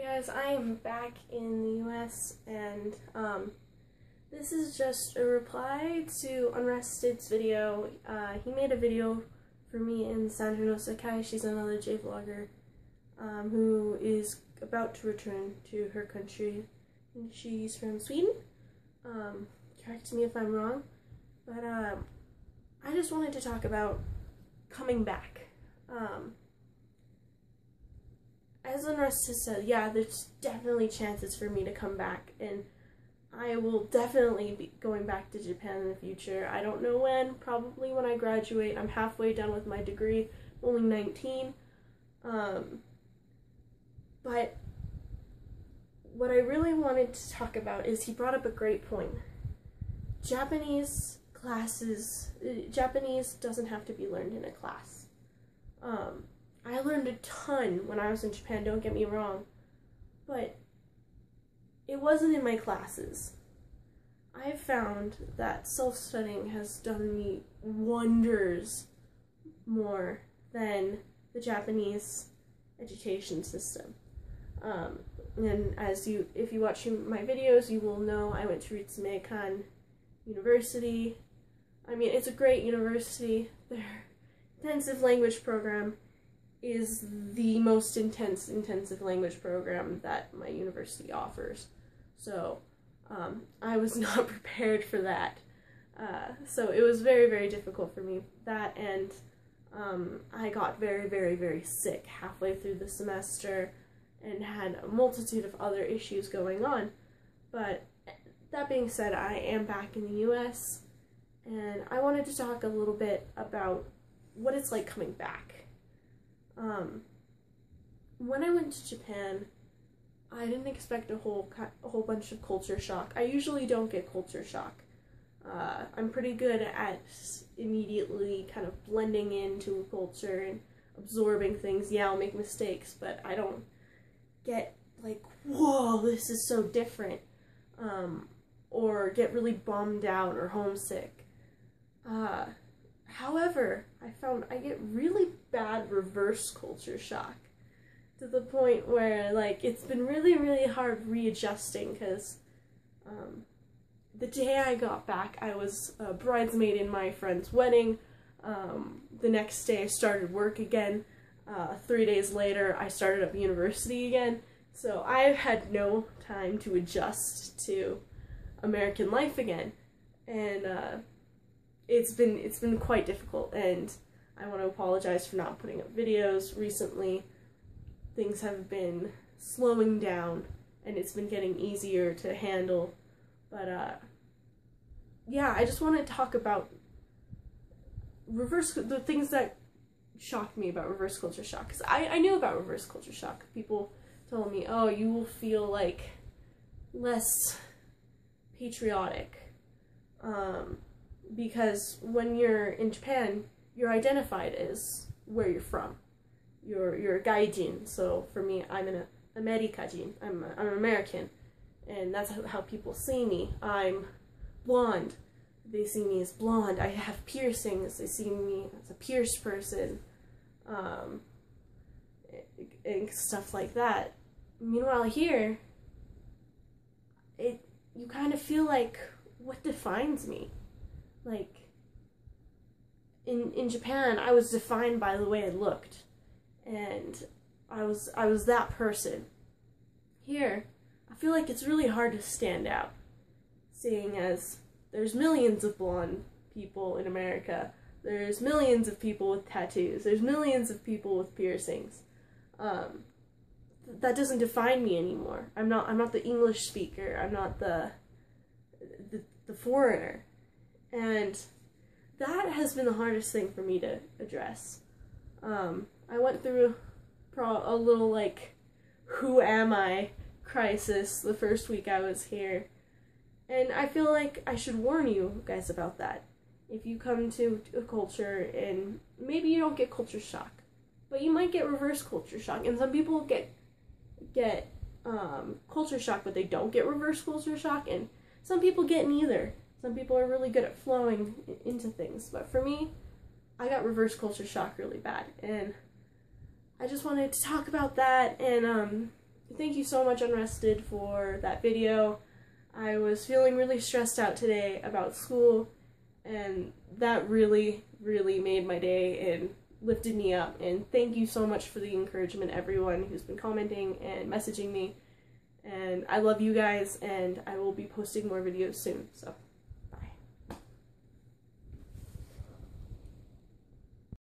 Hey guys, I am back in the US, and this is just a reply to Unrested's video. He made a video for me and Sandra no Sakai. She's another J-vlogger who is about to return to her country, and she's from Sweden. Correct me if I'm wrong, but I just wanted to talk about coming back. As Unrested said, yeah, there's definitely chances for me to come back, and I will definitely be going back to Japan in the future. I don't know when, probably when I graduate. I'm halfway done with my degree, only 19. But what I really wanted to talk about is he brought up a great point. Japanese doesn't have to be learned in a class. I learned a ton when I was in Japan, don't get me wrong, but it wasn't in my classes. I've found that self-studying has done me wonders more than the Japanese education system. And if you watch my videos, you will know I went to Ritsumeikan University. I mean, it's a great university. Their intensive language program is the most intensive language program that my university offers. So I was not prepared for that. So it was very, very difficult for me. That, and I got very, very, very sick halfway through the semester and had a multitude of other issues going on. But that being said, I am back in the US, and I wanted to talk a little bit about what it's like coming back. When I went to Japan, I didn't expect a whole bunch of culture shock. I usually don't get culture shock. I'm pretty good at immediately kind of blending into a culture and absorbing things. Yeah, I'll make mistakes, but I don't get like, whoa, this is so different, or get really bummed out or homesick. However, I found I get really bad reverse culture shock, to the point where, like, it's been really, really hard readjusting, because the day I got back, I was a bridesmaid in my friend's wedding. The next day I started work again. 3 days later, I started up university again. So I've had no time to adjust to American life again. And it's been quite difficult, and I want to apologize for not putting up videos recently. Things have been slowing down, and it's been getting easier to handle. But yeah, I just want to talk about the things that shocked me about reverse culture shock. Because I knew about reverse culture shock. People told me, oh, you will feel like less patriotic. Because when you're in Japan, you're identified as where you're from. You're a gaijin. So for me, I'm an Amerikajin. I'm an American, and that's how people see me. I'm blonde. They see me as blonde. I have piercings. They see me as a pierced person, and stuff like that. Meanwhile, here, you kind of feel like, what defines me? Like, in Japan, I was defined by the way I looked, and I was that person. Here, I feel like it's really hard to stand out, seeing as there's millions of blonde people in America, there's millions of people with tattoos, there's millions of people with piercings. That doesn't define me anymore. I'm not the English speaker. I'm not the foreigner. And that has been the hardest thing for me to address. I went through a little, like, who am I crisis the first week I was here. And I feel like I should warn you guys about that. If you come to a culture, and maybe you don't get culture shock, but you might get reverse culture shock. And some people get culture shock, but they don't get reverse culture shock. And some people get neither. Some people are really good at flowing into things, but for me, I got reverse culture shock really bad, and I just wanted to talk about that and thank you so much, Unrested, for that video. I was feeling really stressed out today about school, and that really, really made my day and lifted me up. And thank you so much for the encouragement, everyone who's been commenting and messaging me. And I love you guys, and I will be posting more videos soon. So